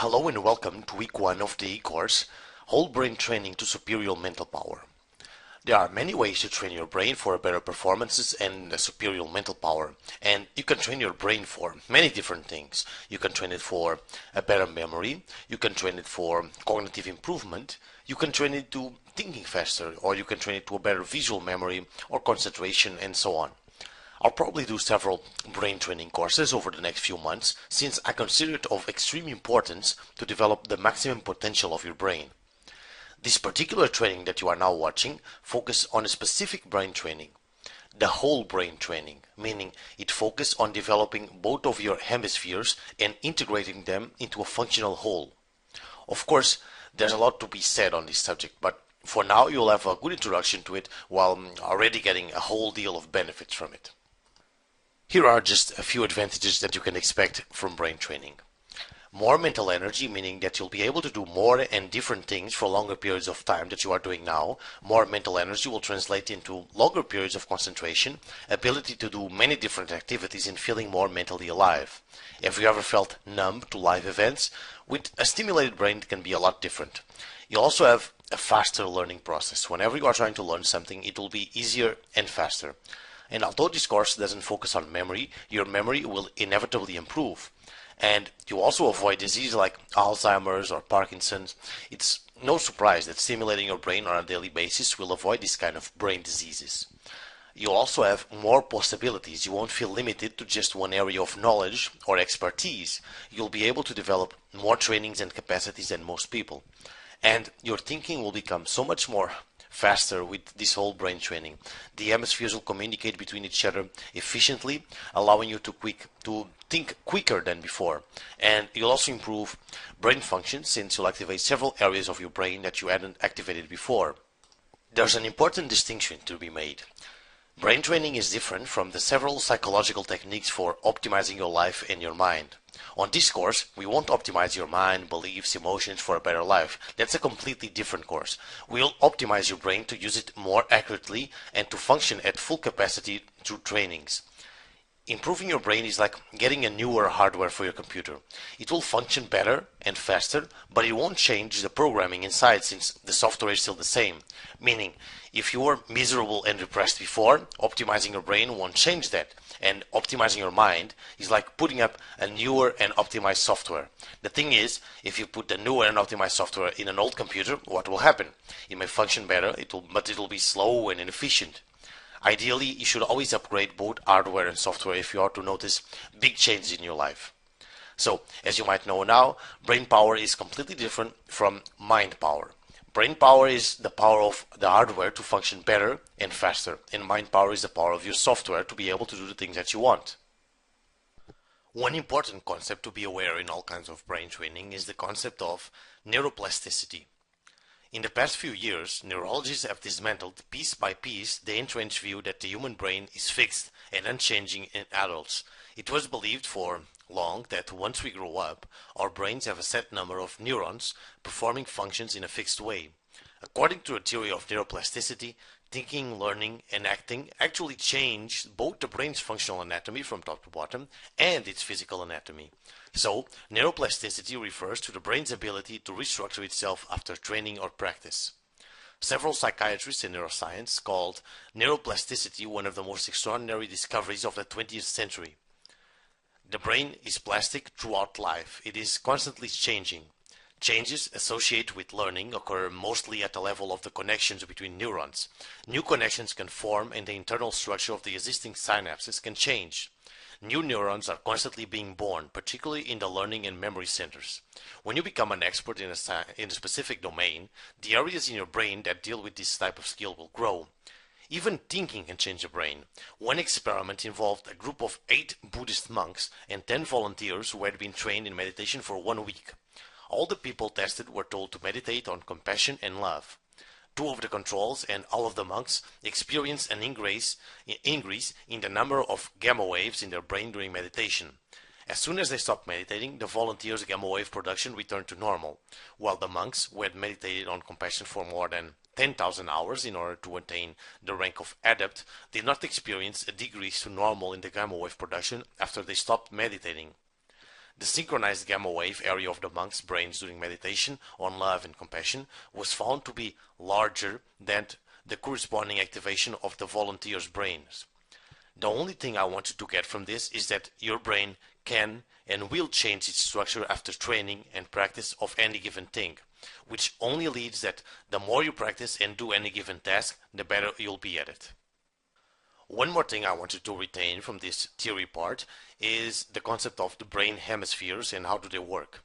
Hello and welcome to week 1 of the course, Whole Brain Training to Superior Mental Power. There are many ways to train your brain for better performances and superior mental power. And you can train your brain for many different things. You can train it for a better memory, you can train it for cognitive improvement, you can train it to thinking faster, or you can train it to a better visual memory or concentration and so on. I'll probably do several brain training courses over the next few months since I consider it of extreme importance to develop the maximum potential of your brain. This particular training that you are now watching focuses on a specific brain training, the whole brain training, meaning it focuses on developing both of your hemispheres and integrating them into a functional whole. Of course, there's a lot to be said on this subject, but for now you'll have a good introduction to it while already getting a whole deal of benefits from it. Here are just a few advantages that you can expect from brain training. More mental energy, meaning that you'll be able to do more and different things for longer periods of time that you are doing now. More mental energy will translate into longer periods of concentration, ability to do many different activities and feeling more mentally alive. Have you ever felt numb to live events? With a stimulated brain it can be a lot different. You also have a faster learning process. Whenever you are trying to learn something, it will be easier and faster. And although this course doesn't focus on memory, your memory will inevitably improve. And you also avoid diseases like Alzheimer's or Parkinson's. It's no surprise that stimulating your brain on a daily basis will avoid this kind of brain diseases. You'll also have more possibilities. You won't feel limited to just one area of knowledge or expertise. You'll be able to develop more trainings and capacities than most people. And your thinking will become so much more faster with this whole brain training. The hemispheres will communicate between each other efficiently, allowing you to think quicker than before. And you'll also improve brain function since you'll activate several areas of your brain that you hadn't activated before. There's an important distinction to be made. Brain training is different from the several psychological techniques for optimizing your life and your mind. On this course, we won't optimize your mind, beliefs, emotions for a better life. That's a completely different course. We'll optimize your brain to use it more accurately and to function at full capacity through trainings. Improving your brain is like getting a newer hardware for your computer. It will function better and faster, but it won't change the programming inside since the software is still the same. Meaning, if you were miserable and depressed before, optimizing your brain won't change that. And optimizing your mind is like putting up a newer and optimized software. The thing is, if you put the newer and optimized software in an old computer, what will happen? It may function better, but it will be slow and inefficient. Ideally, you should always upgrade both hardware and software if you are to notice big changes in your life. So, as you might know now, brain power is completely different from mind power. Brain power is the power of the hardware to function better and faster, and mind power is the power of your software to be able to do the things that you want. One important concept to be aware in all kinds of brain training is the concept of neuroplasticity. In the past few years, neurologists have dismantled piece by piece the entrenched view that the human brain is fixed and unchanging in adults. It was believed for long that once we grow up, our brains have a set number of neurons performing functions in a fixed way. According to a theory of neuroplasticity, thinking, learning, and acting actually change both the brain's functional anatomy from top to bottom and its physical anatomy. So, neuroplasticity refers to the brain's ability to restructure itself after training or practice. Several psychiatrists in neuroscience called neuroplasticity one of the most extraordinary discoveries of the 20th century. The brain is plastic throughout life. It is constantly changing. Changes associated with learning occur mostly at the level of the connections between neurons. New connections can form and the internal structure of the existing synapses can change. New neurons are constantly being born, particularly in the learning and memory centers. When you become an expert in a specific domain, the areas in your brain that deal with this type of skill will grow. Even thinking can change the brain. One experiment involved a group of 8 Buddhist monks and 10 volunteers who had been trained in meditation for 1 week. All the people tested were told to meditate on compassion and love. 2 of the controls and all of the monks experienced an increase in the number of gamma waves in their brain during meditation. As soon as they stopped meditating, the volunteers' gamma wave production returned to normal, while the monks, who had meditated on compassion for more than 10,000 hours in order to attain the rank of adept, did not experience a decrease to normal in the gamma wave production after they stopped meditating. The synchronized gamma wave area of the monks' brains during meditation on love and compassion was found to be larger than the corresponding activation of the volunteers' brains. The only thing I want you to get from this is that your brain can and will change its structure after training and practice of any given thing, which only leads that the more you practice and do any given task, the better you'll be at it. One more thing I want you to retain from this theory part is the concept of the brain hemispheres and how do they work.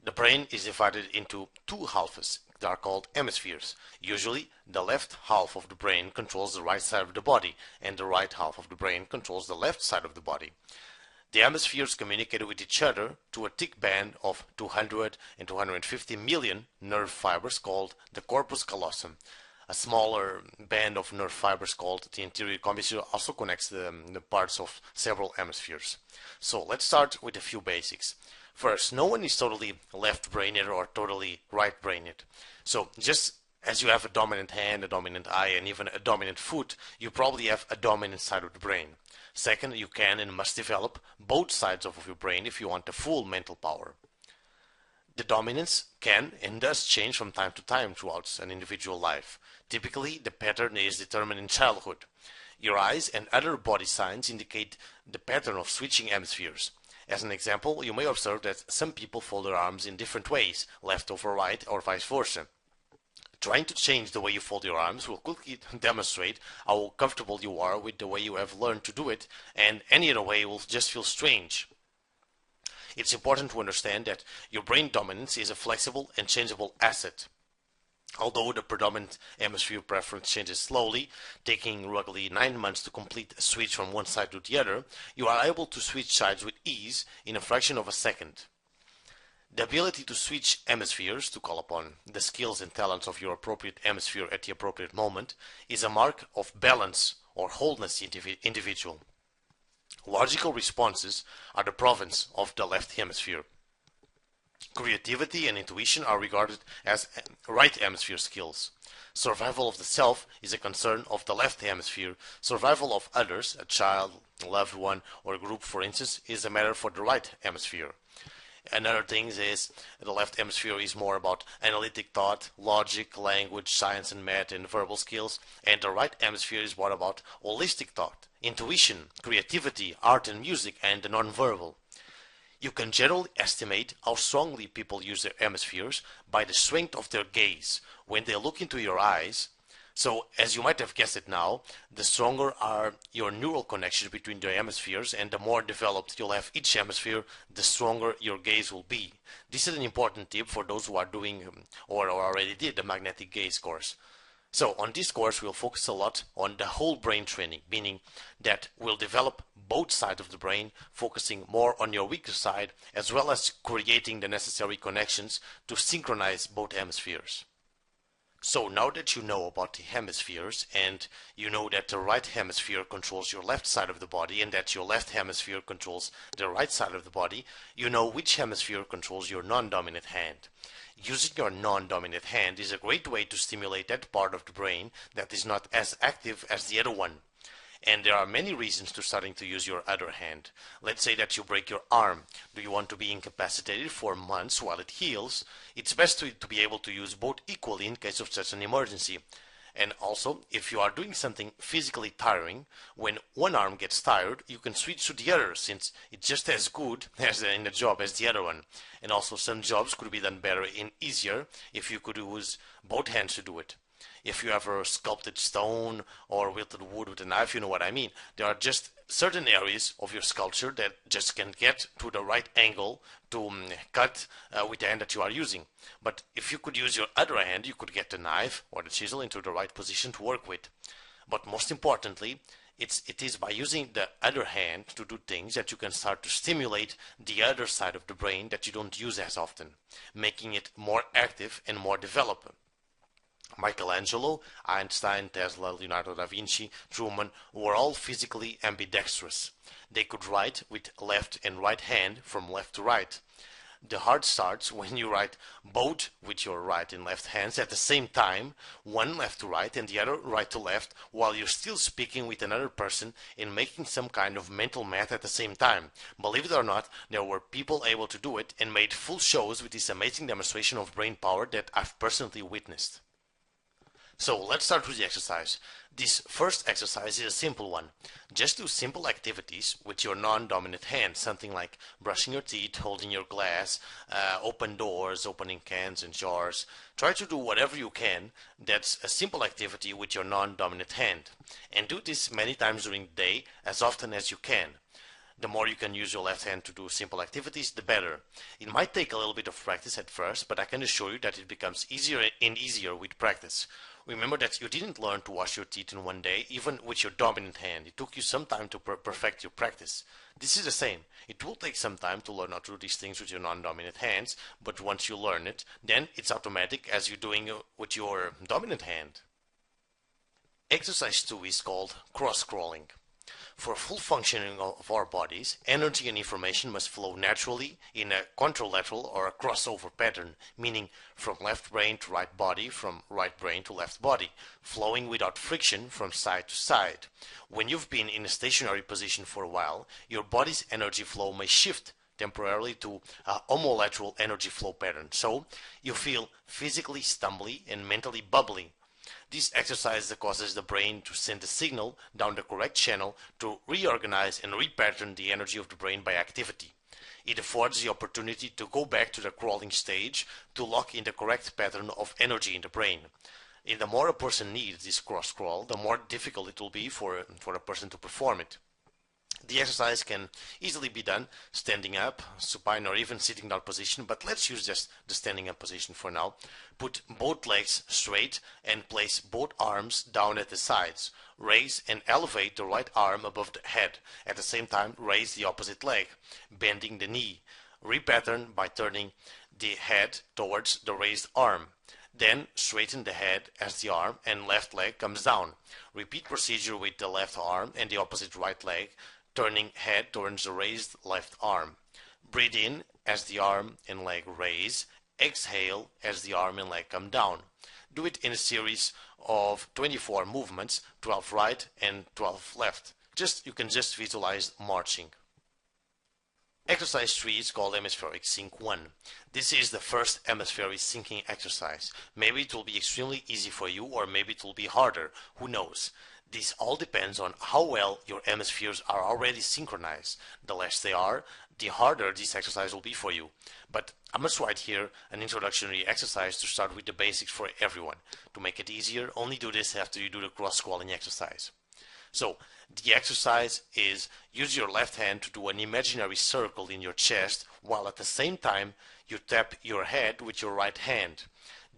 The brain is divided into two halves that are called hemispheres. Usually, the left half of the brain controls the right side of the body, and the right half of the brain controls the left side of the body. The hemispheres communicate with each other through a thick band of 200 and 250 million nerve fibers called the corpus callosum. A smaller band of nerve fibers called the anterior commissure also connects the parts of several hemispheres. So let's start with a few basics. First, no one is totally left-brained or totally right-brained. So just as you have a dominant hand, a dominant eye, and even a dominant foot, you probably have a dominant side of the brain. Second, you can and must develop both sides of your brain if you want the full mental power. The dominance can and does change from time to time throughout an individual life. Typically, the pattern is determined in childhood. Your eyes and other body signs indicate the pattern of switching hemispheres. As an example, you may observe that some people fold their arms in different ways, left over right or vice versa. Trying to change the way you fold your arms will quickly demonstrate how comfortable you are with the way you have learned to do it, and any other way will just feel strange. It's important to understand that your brain dominance is a flexible and changeable asset. Although the predominant hemisphere preference changes slowly, taking roughly 9 months to complete a switch from one side to the other, you are able to switch sides with ease in a fraction of a second. The ability to switch hemispheres, to call upon the skills and talents of your appropriate hemisphere at the appropriate moment, is a mark of balance or wholeness individual. Logical responses are the province of the left hemisphere. Creativity and intuition are regarded as right hemisphere skills. Survival of the self is a concern of the left hemisphere. Survival of others, a child, a loved one, or a group, for instance, is a matter for the right hemisphere. Another thing is the left hemisphere is more about analytic thought, logic, language, science and math, and verbal skills, and the right hemisphere is more about holistic thought, intuition, creativity, art and music, and the non-verbal. You can generally estimate how strongly people use their hemispheres by the strength of their gaze when they look into your eyes. So, as you might have guessed it now, the stronger are your neural connections between the hemispheres, and the more developed you'll have each hemisphere, the stronger your gaze will be. This is an important tip for those who are doing or already did the magnetic gaze course. So, on this course, we'll focus a lot on the whole brain training, meaning that we'll develop both sides of the brain, focusing more on your weaker side, as well as creating the necessary connections to synchronize both hemispheres. So now that you know about the hemispheres, and you know that the right hemisphere controls your left side of the body, and that your left hemisphere controls the right side of the body, you know which hemisphere controls your non-dominant hand. Using your non-dominant hand is a great way to stimulate that part of the brain that is not as active as the other one. And there are many reasons to starting to use your other hand. Let's say that you break your arm. Do you want to be incapacitated for months while it heals? It's best to be able to use both equally in case of such an emergency. And also, if you are doing something physically tiring, when one arm gets tired, you can switch to the other, since it's just as good as in the job as the other one. And also, some jobs could be done better and easier if you could use both hands to do it. If you ever sculpted stone or wilted wood with a knife, you know what I mean. There are just certain areas of your sculpture that just can get to the right angle to cut with the hand that you are using. But if you could use your other hand, you could get the knife or the chisel into the right position to work with. But most importantly, it is by using the other hand to do things that you can start to stimulate the other side of the brain that you don't use as often, making it more active and more developed. Michelangelo, Einstein, Tesla, Leonardo da Vinci, Truman were all physically ambidextrous. They could write with left and right hand from left to right. The hard starts when you write both with your right and left hands at the same time, one left to right and the other right to left, while you're still speaking with another person and making some kind of mental math at the same time. Believe it or not, there were people able to do it and made full shows with this amazing demonstration of brain power that I've personally witnessed. So let's start with the exercise. This first exercise is a simple one. Just do simple activities with your non-dominant hand, something like brushing your teeth, holding your glass, open doors, opening cans and jars. Try to do whatever you can that's a simple activity with your non-dominant hand. And do this many times during the day, as often as you can. The more you can use your left hand to do simple activities, the better. It might take a little bit of practice at first, but I can assure you that it becomes easier and easier with practice. Remember that you didn't learn to wash your teeth in one day, even with your dominant hand. It took you some time to perfect your practice. This is the same. It will take some time to learn how to do these things with your non-dominant hands, but once you learn it, then it's automatic as you're doing it with your dominant hand. Exercise 2 is called cross-crawling. For full functioning of our bodies, energy and information must flow naturally in a contralateral or a crossover pattern, meaning from left brain to right body, from right brain to left body, flowing without friction from side to side. When you've been in a stationary position for a while, your body's energy flow may shift temporarily to a homolateral energy flow pattern, so you feel physically stumbly and mentally bubbly. This exercise causes the brain to send a signal down the correct channel to reorganize and repattern the energy of the brain by activity. It affords the opportunity to go back to the crawling stage to lock in the correct pattern of energy in the brain. And the more a person needs this cross crawl, the more difficult it will be for a person to perform it. The exercise can easily be done standing up, supine, or even sitting down position, but let's use just the standing up position for now. Put both legs straight and place both arms down at the sides. Raise and elevate the right arm above the head. At the same time, raise the opposite leg, bending the knee. Repattern by turning the head towards the raised arm. Then straighten the head as the arm and left leg comes down. Repeat procedure with the left arm and the opposite right leg, turning head towards the raised left arm. Breathe in as the arm and leg raise. Exhale as the arm and leg come down. Do it in a series of 24 movements, 12 right and 12 left. You can just visualize marching. Exercise 3 is called Hemispheric Sync 1. This is the first hemispheric syncing exercise. Maybe it will be extremely easy for you, or maybe it will be harder. Who knows? This all depends on how well your hemispheres are already synchronized. The less they are, the harder this exercise will be for you. But I must write here an introductory exercise to start with the basics for everyone. To make it easier, only do this after you do the cross-crawling exercise. So, the exercise is use your left hand to do an imaginary circle in your chest, while at the same time you tap your head with your right hand.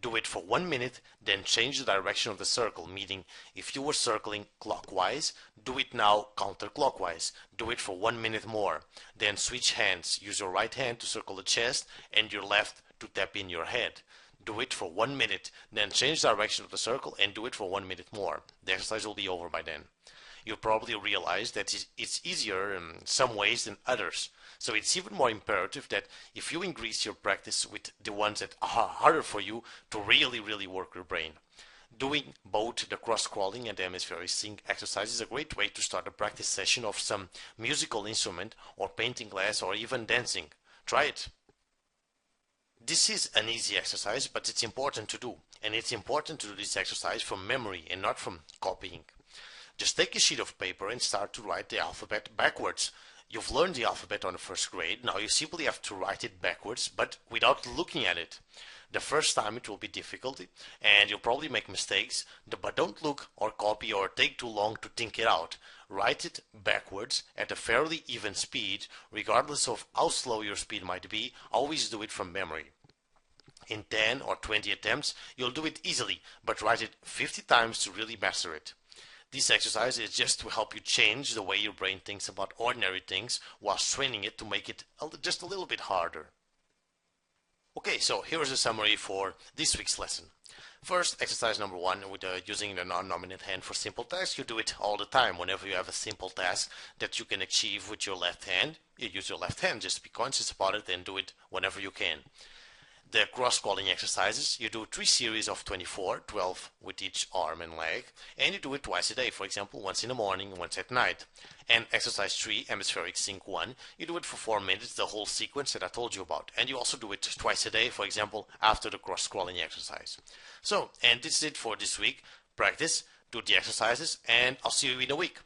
Do it for 1 minute, then change the direction of the circle, meaning if you were circling clockwise, do it now counterclockwise. Do it for 1 minute more. Then switch hands. Use your right hand to circle the chest and your left to tap in your head. Do it for 1 minute, then change the direction of the circle and do it for 1 minute more. The exercise will be over by then. You'll probably realize that it's easier in some ways than others. So it's even more imperative that if you increase your practice with the ones that are harder for you to really work your brain. Doing both the cross-crawling and the hemispheric sync exercise is a great way to start a practice session of some musical instrument or painting class or even dancing. Try it. This is an easy exercise, but it's important to do. And it's important to do this exercise from memory and not from copying. Just take a sheet of paper and start to write the alphabet backwards. You've learned the alphabet on the first grade, now you simply have to write it backwards, but without looking at it. The first time it will be difficult, and you'll probably make mistakes, but don't look or copy or take too long to think it out. Write it backwards at a fairly even speed, regardless of how slow your speed might be, always do it from memory. In 10 or 20 attempts, you'll do it easily, but write it 50 times to really master it. This exercise is just to help you change the way your brain thinks about ordinary things while training it to make it just a little bit harder. Okay, so here is a summary for this week's lesson. First, exercise number one, with using the non-dominant hand for simple tasks. You do it all the time. Whenever you have a simple task that you can achieve with your left hand, you use your left hand. Just be conscious about it and do it whenever you can. The cross-crawling exercises, you do 3 series of 24, 12 with each arm and leg, and you do it twice a day, for example, once in the morning, once at night. And exercise 3, Hemispheric Sync 1, you do it for 4 minutes, the whole sequence that I told you about. And you also do it twice a day, for example, after the cross-crawling exercise. So, and this is it for this week. Practice, do the exercises, and I'll see you in a week.